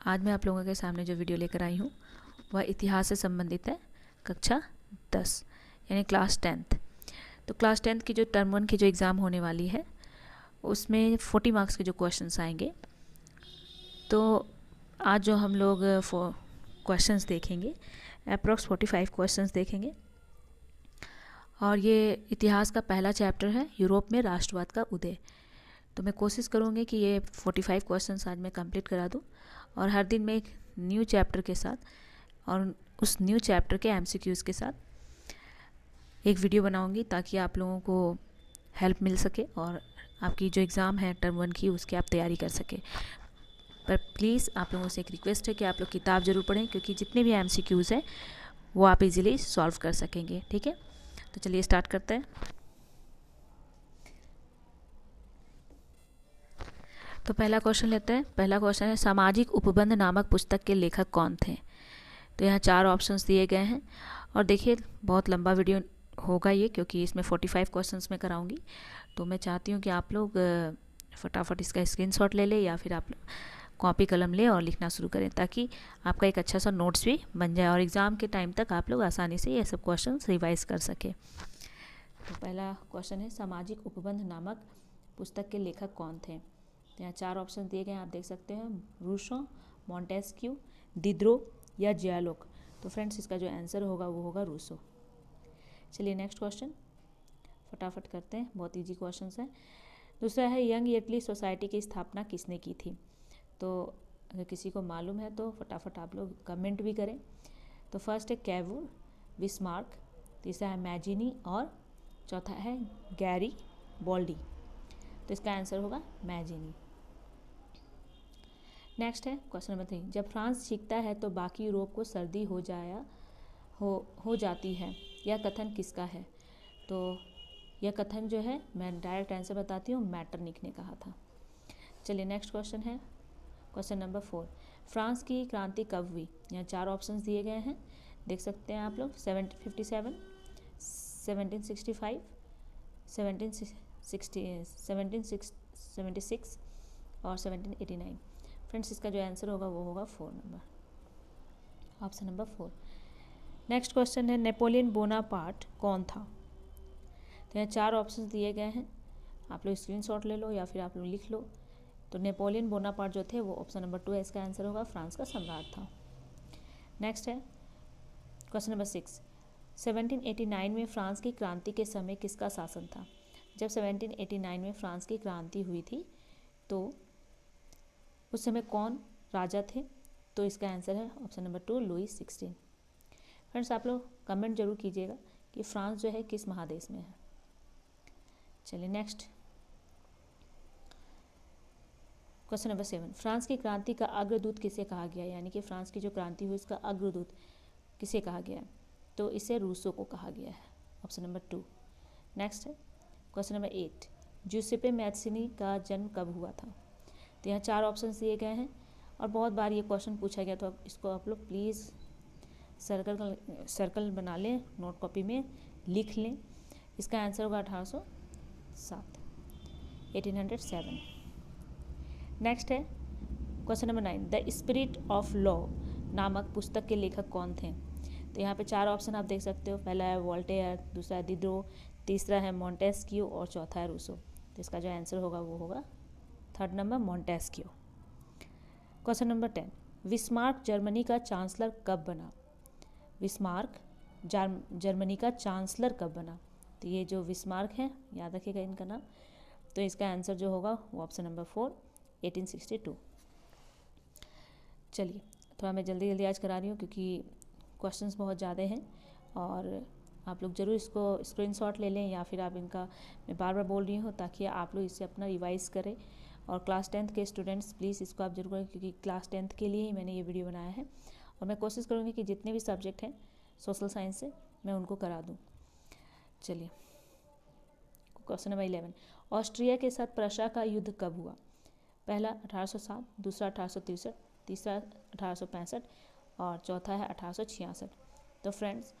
आज मैं आप लोगों के सामने जो वीडियो लेकर आई हूँ वह इतिहास से संबंधित है, कक्षा 10 यानी क्लास 10th। तो क्लास 10th की जो टर्म 1 की जो एग्ज़ाम होने वाली है उसमें 40 मार्क्स के जो क्वेश्चंस आएंगे। तो आज जो हम लोग क्वेश्चंस देखेंगे अप्रॉक्स 45 क्वेश्चंस देखेंगे। और ये इतिहास का पहला चैप्टर है, यूरोप में राष्ट्रवाद का उदय। तो मैं कोशिश करूँगी कि ये 45 क्वेश्चंस आज मैं कंप्लीट करा दूँ और हर दिन मैं एक न्यू चैप्टर के साथ और उस न्यू चैप्टर के एमसीक्यूज़ के साथ एक वीडियो बनाऊँगी ताकि आप लोगों को हेल्प मिल सके और आपकी जो एग्ज़ाम है टर्म 1 की उसकी आप तैयारी कर सके। पर प्लीज़ आप लोगों से एक रिक्वेस्ट है कि आप लोग किताब ज़रूर पढ़ें, क्योंकि जितने भी एमसीक्यूज़ हैं वो आप इजीली सॉल्व कर सकेंगे। ठीक है, तो चलिए स्टार्ट करते हैं। तो पहला क्वेश्चन लेते हैं। पहला क्वेश्चन है, सामाजिक उपबंध नामक पुस्तक के लेखक कौन थे? तो यहाँ 4 ऑप्शंस दिए गए हैं और देखिए बहुत लंबा वीडियो होगा ये, क्योंकि इसमें 45 क्वेश्चंस मैं कराऊंगी। तो मैं चाहती हूँ कि आप लोग फटाफट इसका स्क्रीनशॉट ले लें या फिर आप कॉपी कलम लें और लिखना शुरू करें, ताकि आपका एक अच्छा सा नोट्स भी बन जाए और एग्ज़ाम के टाइम तक आप लोग आसानी से ये सब क्वेश्चन रिवाइज कर सकें। तो पहला क्वेश्चन है, सामाजिक उपबंध नामक पुस्तक के लेखक कौन थे? तो यहाँ 4 ऑप्शन दिए गए हैं, आप देख सकते हैं, रूसो, मॉन्टेस्क्यू, दिद्रो या जियालोक। तो फ्रेंड्स इसका जो आंसर होगा वो होगा रूसो। चलिए नेक्स्ट क्वेश्चन फटाफट करते हैं, बहुत इजी क्वेश्चन है। दूसरा है, यंग इटली सोसाइटी की स्थापना किसने की थी? तो अगर किसी को मालूम है तो फटाफट आप लोग कमेंट भी करें। तो फर्स्ट है कैवूर बिस्मार्क, तीसरा है मैजिनी और चौथा है गैरी बोल्डी। तो इसका आंसर होगा मैजिनी। नेक्स्ट है क्वेश्चन नंबर 3, जब फ्रांस जीतता है तो बाकी यूरोप को सर्दी हो जाती है, यह कथन किसका है? तो यह कथन जो है, मैं डायरेक्ट आंसर बताती हूँ, मैटरनिक ने कहा था। चलिए नेक्स्ट क्वेश्चन है क्वेश्चन नंबर 4, फ्रांस की क्रांति कब हुई? यहाँ 4 ऑप्शंस दिए गए हैं, देख सकते हैं आप लोग, 1757, 1765, 1776 और 1789। फ्रेंड्स इसका जो आंसर होगा वो होगा 4 number, option number 4। Next question है, नेपोलियन बोनापार्ट कौन था? तो यहाँ 4 ऑप्शन दिए गए हैं, आप लोग स्क्रीनशॉट ले लो या फिर आप लोग लिख लो। तो नेपोलियन बोनापार्ट जो थे वो ऑप्शन नंबर 2 है, इसका आंसर होगा, फ्रांस का सम्राट था। नेक्स्ट है क्वेश्चन नंबर 6, 1789 में फ्रांस की क्रांति के समय किसका शासन था? जब 1789 में फ्रांस की क्रांति हुई थी तो उस समय कौन राजा थे? तो इसका आंसर है ऑप्शन नंबर 2, लुई 16। फ्रेंड्स आप लोग कमेंट जरूर कीजिएगा कि फ्रांस जो है किस महादेश में है। चलिए नेक्स्ट क्वेश्चन नंबर 7, फ्रांस की क्रांति का अग्रदूत किसे कहा गया? यानी कि फ्रांस की जो क्रांति हुई इसका अग्रदूत किसे कहा गया है? तो इसे रूसो को कहा गया है, ऑप्शन नंबर 2। नेक्स्ट है क्वेश्चन नंबर 8, जूसेपे मैत्सिनी का जन्म कब हुआ था? तो यहाँ 4 ऑप्शन दिए गए हैं और बहुत बार ये क्वेश्चन पूछा गया, तो इसको आप लोग प्लीज़ सर्कल बना लें, नोट कॉपी में लिख लें। इसका आंसर होगा 1807, 1807। नेक्स्ट है question number 9, the spirit of law नामक पुस्तक के लेखक कौन थे? तो यहाँ पे 4 ऑप्शन आप देख सकते हो, पहला है वोल्टेयर, दूसरा है दिद्रो, तीसरा है मॉन्टेस्क्यू और चौथा है रूसो। तो इसका जो आंसर होगा वो होगा 3rd number, Montesquieu. Question number 10, Bismarck Germany का चांसलर कब बना? बिस्मार्क जर्मनी का चांसलर कब बना? तो ये जो बिस्मार्क है, याद रखिएगा इनका नाम। तो इसका आंसर जो होगा वो ऑप्शन नंबर 4, 1862। चलिए थोड़ा मैं जल्दी आज करा रही हूँ क्योंकि क्वेश्चंस बहुत ज़्यादा हैं और आप लोग ज़रूर इसको स्क्रीनशॉट ले लें या फिर आप इनका, मैं बार बार बोल रही हूँ ताकि आप लोग इससे अपना रिवाइज़ करें। और क्लास 10th के स्टूडेंट्स प्लीज़ इसको आप जरूर करें, क्योंकि क्लास 10th के लिए ही मैंने ये वीडियो बनाया है। और मैं कोशिश करूँगी कि जितने भी सब्जेक्ट हैं सोशल साइंस से मैं उनको करा दूँ। चलिए क्वेश्चन नंबर 11, ऑस्ट्रिया के साथ प्रशा का युद्ध कब हुआ? पहला 1807, दूसरा 1863, तीसरा 1865 और चौथा है 1866। तो फ्रेंड्स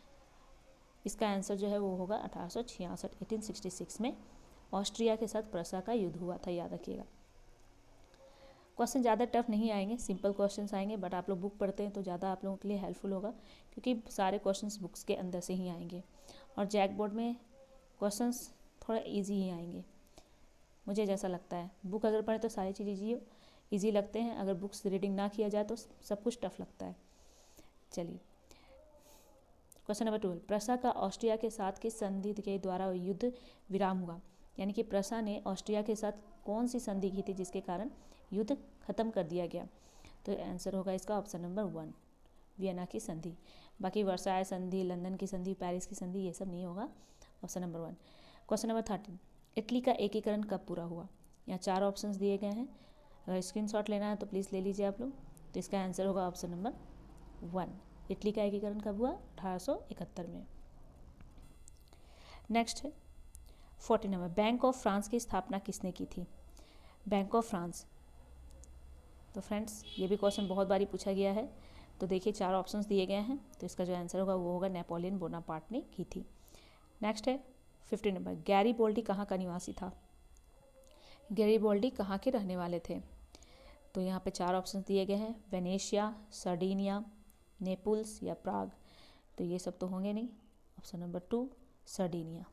इसका आंसर जो है वो होगा 1866, 1866 में ऑस्ट्रिया के साथ प्रशा का युद्ध हुआ था, याद रखिएगा। क्वेश्चन ज़्यादा टफ नहीं आएंगे, सिंपल क्वेश्चंस आएंगे, बट आप लोग बुक पढ़ते हैं तो ज़्यादा आप लोगों के लिए हेल्पफुल होगा, क्योंकि सारे क्वेश्चंस बुक्स के अंदर से ही आएंगे। और जैक बोर्ड में क्वेश्चंस थोड़ा इजी ही आएंगे, मुझे जैसा लगता है। बुक अगर पढ़े तो सारी चीज़ ईजी लगते हैं, अगर बुक्स रीडिंग ना किया जाए तो सब कुछ टफ लगता है। चलिए, क्वेश्चन नंबर 12, प्रसा का ऑस्ट्रिया के साथ किस संधि के द्वारा युद्ध विराम हुआ? यानी कि प्रसा ने ऑस्ट्रिया के साथ कौन सी संधि की थी जिसके कारण युद्ध खत्म कर दिया गया? तो आंसर होगा इसका ऑप्शन नंबर 1, वियना की संधि। बाकी वर्साय संधि, लंदन की संधि, पेरिस की संधि, ये सब नहीं होगा। Option number 1। Question number 13, Italy का एकीकरण कब पूरा हुआ? यहाँ 4 ऑप्शंस दिए गए हैं, अगर स्क्रीनशॉट लेना है तो प्लीज़ ले लीजिए आप लोग। तो इसका आंसर होगा ऑप्शन नंबर 1, इटली का एकीकरण कब हुआ? 1871 में। नेक्स्ट है 14 नंबर, बैंक ऑफ फ्रांस की स्थापना किसने की थी? बैंक ऑफ फ्रांस, तो फ्रेंड्स ये भी क्वेश्चन बहुत बारी पूछा गया है। तो देखिए 4 ऑप्शंस दिए गए हैं, तो इसका जो आंसर होगा वो होगा नेपोलियन बोनापार्ट ने की थी। नेक्स्ट है 15 नंबर, गैरीबोल्डी कहाँ का निवासी था? गैरीबोल्डी कहाँ के रहने वाले थे? तो यहाँ पे 4 ऑप्शन दिए गए हैं, वेनेशिया, सर्डिनिया, नेपल्स या प्राग। तो ये सब तो होंगे नहीं, option number 2 Sardinia.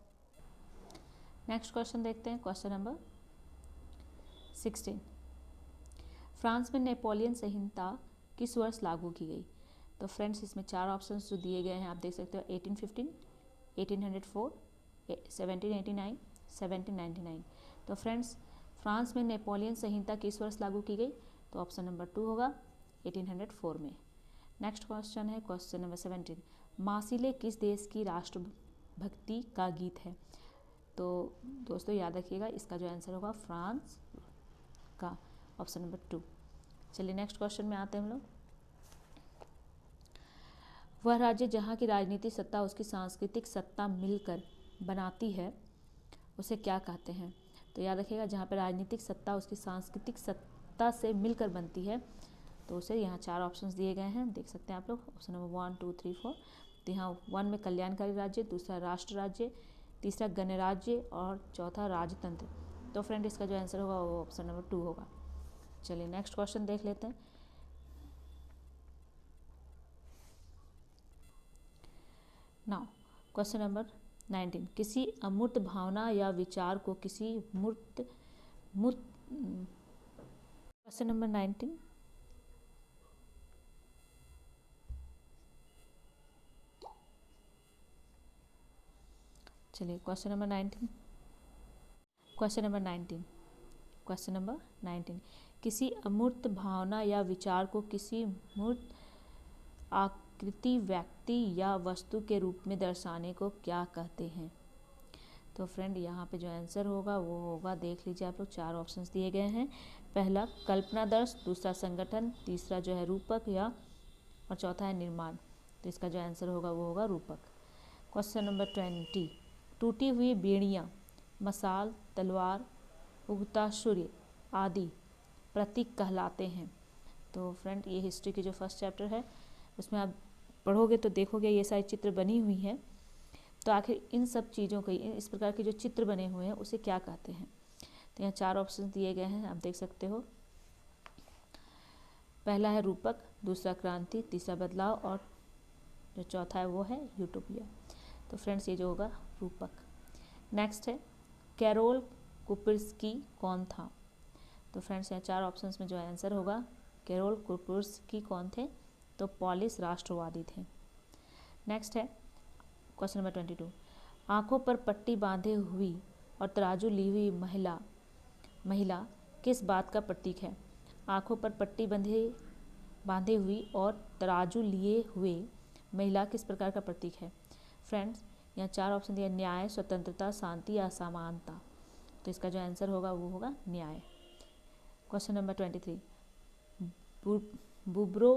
Next question देखते हैं, क्वेश्चन नंबर 16, फ्रांस में नेपोलियन संहिता किस वर्ष लागू की गई? तो फ्रेंड्स इसमें 4 ऑप्शंस जो दिए गए हैं आप देख सकते हो, 1815, 1804, 1789, 1799। तो फ्रेंड्स फ्रांस में नेपोलियन संहिता किस वर्ष लागू की गई? तो ऑप्शन नंबर 2 होगा 1804 में। नेक्स्ट क्वेश्चन है क्वेश्चन नंबर 17, मासिले किस देश की राष्ट्रभक्ति का गीत है? तो दोस्तों याद रखिएगा, इसका जो आंसर होगा फ्रांस का, ऑप्शन नंबर 2। चलिए नेक्स्ट क्वेश्चन में आते हैं हम लोग। वह राज्य जहाँ की राजनीतिक सत्ता उसकी सांस्कृतिक सत्ता मिलकर बनाती है उसे क्या कहते हैं? तो याद रखिएगा, जहाँ पर राजनीतिक सत्ता उसकी सांस्कृतिक सत्ता से मिलकर बनती है तो उसे, यहाँ 4 ऑप्शंस दिए गए हैं, देख सकते हैं आप लोग, ऑप्शन नंबर 1, 2, 3, 4। तो यहाँ 1 में कल्याणकारी राज्य, दूसरा राष्ट्र राज्य, तीसरा गणराज्य और चौथा राजतंत्र। तो फ्रेंड इसका जो आंसर होगा वो ऑप्शन नंबर 2 होगा। चलिए नेक्स्ट क्वेश्चन देख लेते हैं। नाउ क्वेश्चन नंबर 19, किसी अमूर्त भावना या विचार को किसी क्वेश्चन नंबर 19, चलिए क्वेश्चन नंबर 19, क्वेश्चन नंबर 19, किसी अमूर्त भावना या विचार को किसी मूर्त आकृति, व्यक्ति या वस्तु के रूप में दर्शाने को क्या कहते हैं? तो फ्रेंड यहाँ पे जो आंसर होगा वो होगा, देख लीजिए आप लोग, 4 ऑप्शंस दिए गए हैं। पहला कल्पनादर्श, दूसरा संगठन, तीसरा जो है रूपक या, और चौथा है निर्माण। तो इसका जो आंसर होगा वो होगा रूपक। क्वेश्चन नंबर 20, टूटी हुई बेड़ियाँ, मसाल, तलवार, उगता सूर्य आदि प्रतीक कहलाते हैं। तो फ्रेंड ये हिस्ट्री की जो फर्स्ट चैप्टर है उसमें आप पढ़ोगे तो देखोगे ये सारी चित्र बनी हुई हैं। तो आखिर इन सब चीज़ों को, इस प्रकार के जो चित्र बने हुए हैं उसे क्या कहते हैं? तो यहाँ 4 ऑप्शन दिए गए हैं, आप देख सकते हो। पहला है रूपक, दूसरा क्रांति, तीसरा बदलाव और जो चौथा है वो है यूटोपिया। तो फ्रेंड्स ये जो होगा रूपक। नेक्स्ट है कैरोल कुपिर्स्की कौन था? तो फ्रेंड्स यहाँ 4 ऑप्शंस में जो आंसर होगा, कैरोल कुपिर्स्की कौन थे? तो पोलिश राष्ट्रवादी थे। नेक्स्ट है क्वेश्चन नंबर 22, आंखों पर पट्टी बांधे हुई और तराजू ली हुई महिला किस बात का प्रतीक है? आंखों पर पट्टी बांधे हुई और तराजू लिए हुए महिला किस प्रकार का प्रतीक है? फ्रेंड्स यहाँ 4 ऑप्शन दिया, न्याय, स्वतंत्रता, शांति या समानता। तो इसका जो आंसर होगा वो होगा न्याय। क्वेश्चन नंबर 23, बुब्रो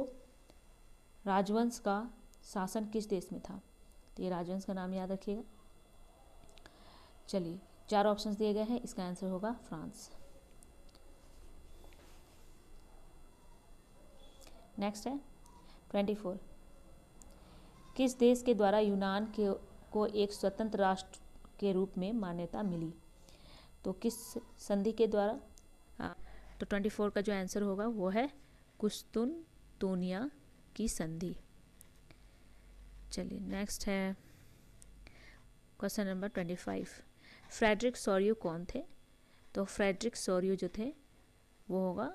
राजवंश का शासन किस देश में था? तो ये राजवंश का नाम याद रखिएगा। चलिए 4 ऑप्शंस दिए गए हैं, इसका आंसर होगा फ्रांस। नेक्स्ट है 24, किस देश के द्वारा यूनान को एक स्वतंत्र राष्ट्र के रूप में मान्यता मिली? तो किस संधि के द्वारा? तो 24 का जो आंसर होगा वो है कुस्तुनतूनिया की संधि। चलिए नेक्स्ट है क्वेश्चन नंबर 25। फ्रेडरिक सोरियो कौन थे? तो फ्रेडरिक सोरियो जो थे वो होगा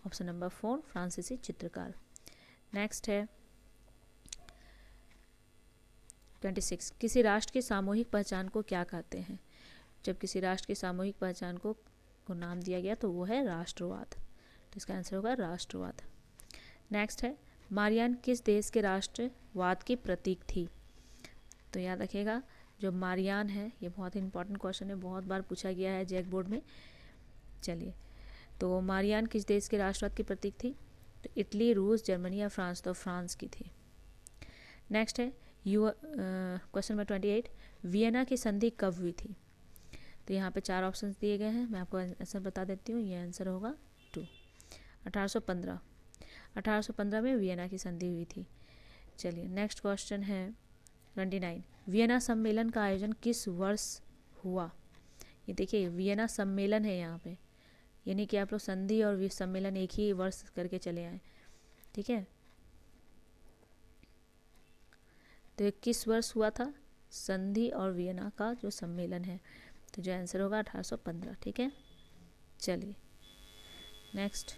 ऑप्शन नंबर 4 फ्रांसीसी चित्रकार। नेक्स्ट है 26। किसी राष्ट्र की सामूहिक पहचान को क्या कहते हैं? जब किसी राष्ट्र की सामूहिक पहचान को नाम दिया गया तो वो है राष्ट्रवाद। तो इसका आंसर होगा राष्ट्रवाद। नेक्स्ट है मारियान किस देश के राष्ट्रवाद की प्रतीक थी? तो याद रखिएगा जो मारियान है ये बहुत ही इंपॉर्टेंट क्वेश्चन है, बहुत बार पूछा गया है जैक बोर्ड में। चलिए तो मारियान किस देश के राष्ट्रवाद की प्रतीक थी? तो इटली, रूस, जर्मनी या फ्रांस? तो फ्रांस की थी। नेक्स्ट है क्वेश्चन नंबर 28। वियना की संधि कब हुई थी? तो यहाँ पे 4 ऑप्शंस दिए गए हैं, मैं आपको आंसर बता देती हूँ। ये आंसर होगा 2 1815। 1815 में वियना की संधि हुई थी। चलिए नेक्स्ट क्वेश्चन है 29। वियना सम्मेलन का आयोजन किस वर्ष हुआ? ये देखिए वियना सम्मेलन है यहाँ पे, यानी कि आप लोग संधि और सम्मेलन एक ही वर्ष करके चले आए, ठीक है। तो ये किस वर्ष हुआ था संधि और वियना का जो सम्मेलन है? तो जो आंसर होगा 1815, ठीक है। चलिए नेक्स्ट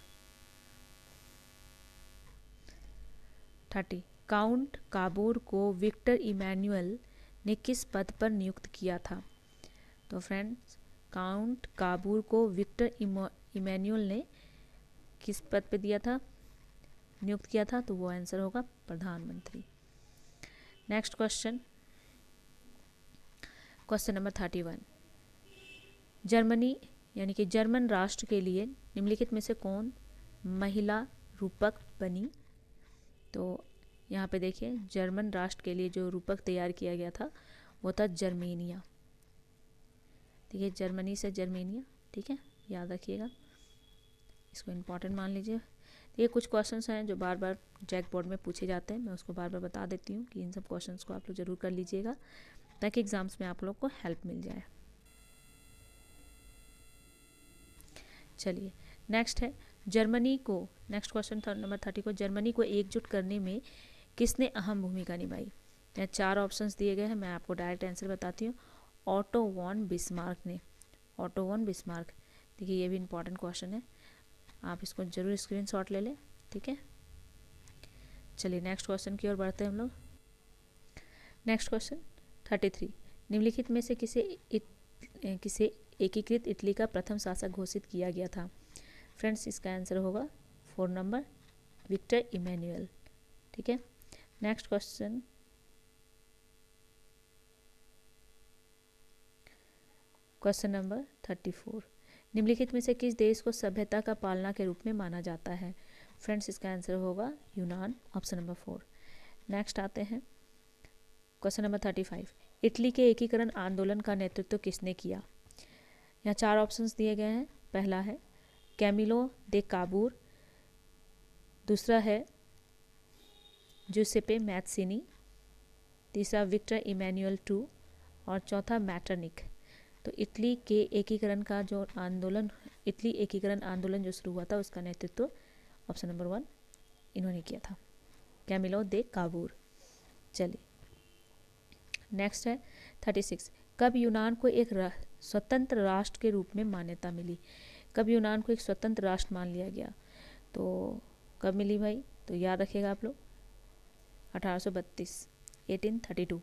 30। काउंट काबूर को विक्टर इमैनुअल ने किस पद पर नियुक्त किया था? तो फ्रेंड्स काउंट काबूर को विक्टर इमैनुअल ने किस पद पे दिया था, नियुक्त किया था? तो वो आंसर होगा प्रधानमंत्री। Next question number 31। जर्मनी यानी कि जर्मन राष्ट्र के लिए निम्नलिखित में से कौन महिला रूपक बनी? तो यहाँ पे देखिए जर्मन राष्ट्र के लिए जो रूपक तैयार किया गया था वो था जर्मेनिया। ठीक है, जर्मनी से जर्मेनिया, ठीक है, याद रखिएगा, इसको इम्पॉर्टेंट मान लीजिए। ये कुछ क्वेश्चंस हैं जो बार बार जैक बोर्ड में पूछे जाते हैं, मैं उसको बार बार बता देती हूँ कि इन सब क्वेश्चंस को आप लोग ज़रूर कर लीजिएगा ताकि एग्जाम्स में आप लोग को हेल्प मिल जाए। चलिए नेक्स्ट है जर्मनी को, नेक्स्ट क्वेश्चन नंबर 30 को, जर्मनी को एकजुट करने में किसने अहम भूमिका निभाई? यहाँ 4 ऑप्शंस दिए गए हैं, मैं आपको डायरेक्ट आंसर बताती हूँ। ऑटो वॉन बिस्मार्क ने, ऑटो वॉन बिस्मार्क। देखिए ये भी इंपॉर्टेंट क्वेश्चन है, आप इसको जरूर स्क्रीनशॉट ले लें, ठीक है। चलिए नेक्स्ट क्वेश्चन की ओर बढ़ते हैं हम लोग। Next question 33। निम्नलिखित में से किसे एकीकृत इटली का प्रथम शासक घोषित किया गया था? फ्रेंड्स इसका आंसर होगा 4 नंबर विक्टर इमैनुअल, ठीक है। Next question number 34। निम्नलिखित में से किस देश को सभ्यता का पालना के रूप में माना जाता है? फ्रेंड्स इसका आंसर होगा यूनान, ऑप्शन नंबर 4। नेक्स्ट आते हैं क्वेश्चन नंबर 35। इटली के एकीकरण आंदोलन का नेतृत्व किसने किया? यहाँ 4 ऑप्शंस दिए गए हैं। पहला है कैमिलो दे काबूर, दूसरा है जुसेपे मैत्सिनी, तीसरा विक्टर इमैनुअल टू और चौथा मैटरनिक। तो इटली के एकीकरण का जो आंदोलन, इटली एकीकरण आंदोलन जो शुरू हुआ था उसका नेतृत्व ऑप्शन नंबर 1 इन्होंने किया था, कैमिलो दे काबूर। चलिए नेक्स्ट है 36। कब यूनान को एक स्वतंत्र राष्ट्र के रूप में मान्यता मिली? कब यूनान को एक स्वतंत्र राष्ट्र मान लिया गया? तो कब मिली भाई? तो याद रखिएगा आप लोग 1832, 1832,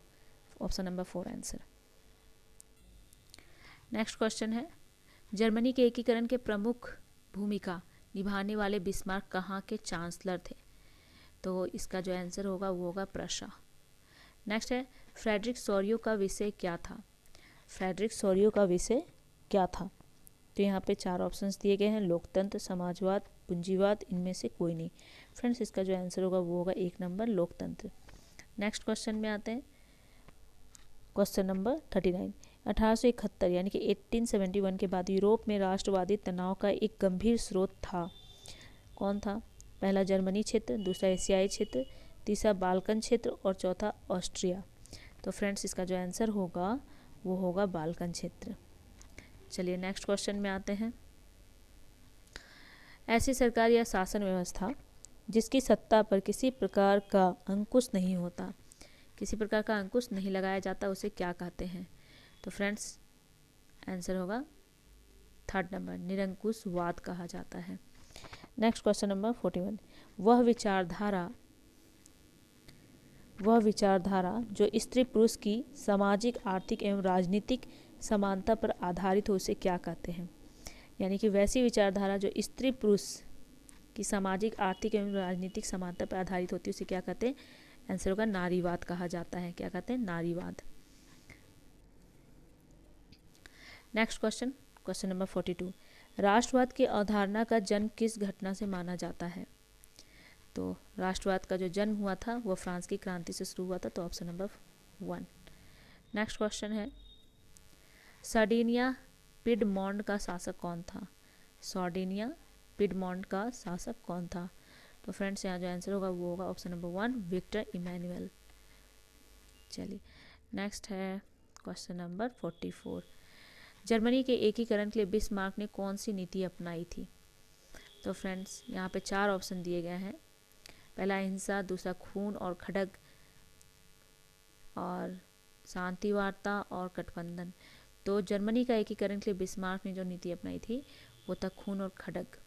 option number 4 answer. Next question है जर्मनी के एकीकरण के प्रमुख भूमिका निभाने वाले बिस्मार्क कहाँ के चांसलर थे? तो इसका जो आंसर होगा वो होगा प्रशा। नेक्स्ट है फ्रेडरिक सोरियो का विषय क्या था? फ्रेडरिक सोरियो का विषय क्या था? तो यहाँ पे 4 ऑप्शंस दिए गए हैं, लोकतंत्र, समाजवाद, पूंजीवाद, इनमें से कोई नहीं। फ्रेंड्स इसका जो आंसर होगा वो होगा 1 नंबर लोकतंत्र। नेक्स्ट क्वेश्चन में आते हैं क्वेश्चन नंबर 39। 1871 यानी कि 1871 के बाद यूरोप में राष्ट्रवादी तनाव का एक गंभीर स्रोत था, कौन था? पहला जर्मनी क्षेत्र, दूसरा एशियाई क्षेत्र, तीसरा बाल्कन क्षेत्र और चौथा ऑस्ट्रिया। तो फ्रेंड्स इसका जो आंसर होगा वो होगा बाल्कन क्षेत्र। चलिए नेक्स्ट क्वेश्चन में आते हैं ऐसी सरकार या शासन व्यवस्था जिसकी सत्ता पर किसी प्रकार का अंकुश नहीं होता, किसी प्रकार का अंकुश नहीं लगाया जाता, उसे क्या कहते हैं? तो फ्रेंड्स आंसर होगा थर्ड नंबर, निरंकुशवाद कहा जाता है। नेक्स्ट क्वेश्चन नंबर 41, वह विचारधारा जो स्त्री पुरुष की सामाजिक, आर्थिक एवं राजनीतिक समानता पर आधारित हो उसे क्या कहते हैं? यानी कि वैसी विचारधारा जो स्त्री पुरुष की सामाजिक, आर्थिक एवं राजनीतिक समानता पर आधारित होती है उसे क्या कहते हैं? आंसर होगा नारीवाद कहा जाता है। क्या कहते हैं? नारीवाद। नेक्स्ट क्वेश्चन, क्वेश्चन नंबर 42, राष्ट्रवाद की अवधारणा का जन्म किस घटना से माना जाता है? तो राष्ट्रवाद का जो जन्म हुआ था वो फ्रांस की क्रांति से शुरू हुआ था, तो ऑप्शन नंबर 1। नेक्स्ट क्वेश्चन है, सार्डिनिया पिडमॉन्ट का शासक कौन था? सार्डिनिया पिडमॉन्ट का शासक कौन था? तो फ्रेंड्स यहाँ जो आंसर होगा वो होगा ऑप्शन नंबर 1, विक्टर इमैनुअल। चलिए नेक्स्ट है क्वेश्चन नंबर 44, जर्मनी के एकीकरण के लिए बिस्मार्क ने कौन सी नीति अपनाई थी? तो फ्रेंड्स यहाँ पे 4 ऑप्शन दिए गए हैं, पहला हिंसा, दूसरा खून और खड्ग, और शांति वार्ता और गठबंधन। तो जर्मनी का एकीकरण के लिए बिस्मार्क ने जो नीति अपनाई थी वो था खून और खड्ग,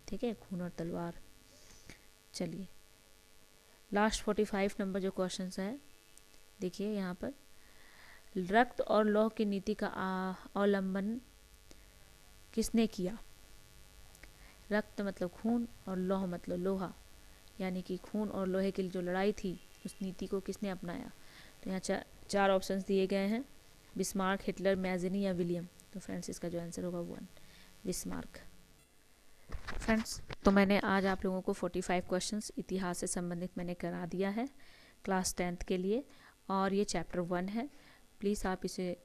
ठीक है, खून और तलवार। चलिए लास्ट 45 नंबर जो क्वेश्चन है, देखिए यहाँ पर, रक्त और लौह की नीति का अवलंबन किसने किया? रक्त मतलब खून और लौह मतलब लोहा, यानी कि खून और लोहे की जो लड़ाई थी उस नीति को किसने अपनाया? तो यहाँ 4 ऑप्शंस दिए गए हैं, बिस्मार्क, हिटलर, मैजिनी या विलियम। तो फ्रेंड्स इसका जो आंसर होगा 1, बिस्मार्क। फ्रेंड्स तो मैंने आज आप लोगों को 45 क्वेश्चंस इतिहास से संबंधित मैंने करा दिया है क्लास 10th के लिए, और ये चैप्टर 1 है। प्लीज़ आप इसे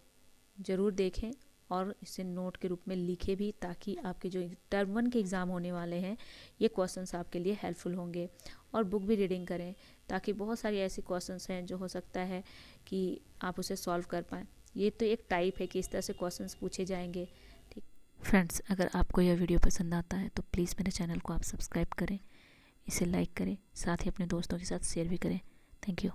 ज़रूर देखें और इसे नोट के रूप में लिखें भी, ताकि आपके जो टर्म 1 के एग्ज़ाम होने वाले हैं ये क्वेश्चंस आपके लिए हेल्पफुल होंगे। और बुक भी रीडिंग करें, ताकि बहुत सारी ऐसी क्वेश्चंस हैं जो हो सकता है कि आप उसे सॉल्व कर पाएँ। ये तो एक टाइप है कि इस तरह से क्वेश्चंस पूछे जाएंगे। ठीक फ्रेंड्स, अगर आपको यह वीडियो पसंद आता है तो प्लीज़ मेरे चैनल को आप सब्सक्राइब करें, इसे लाइक करें, साथ ही अपने दोस्तों के साथ शेयर भी करें। Thank you.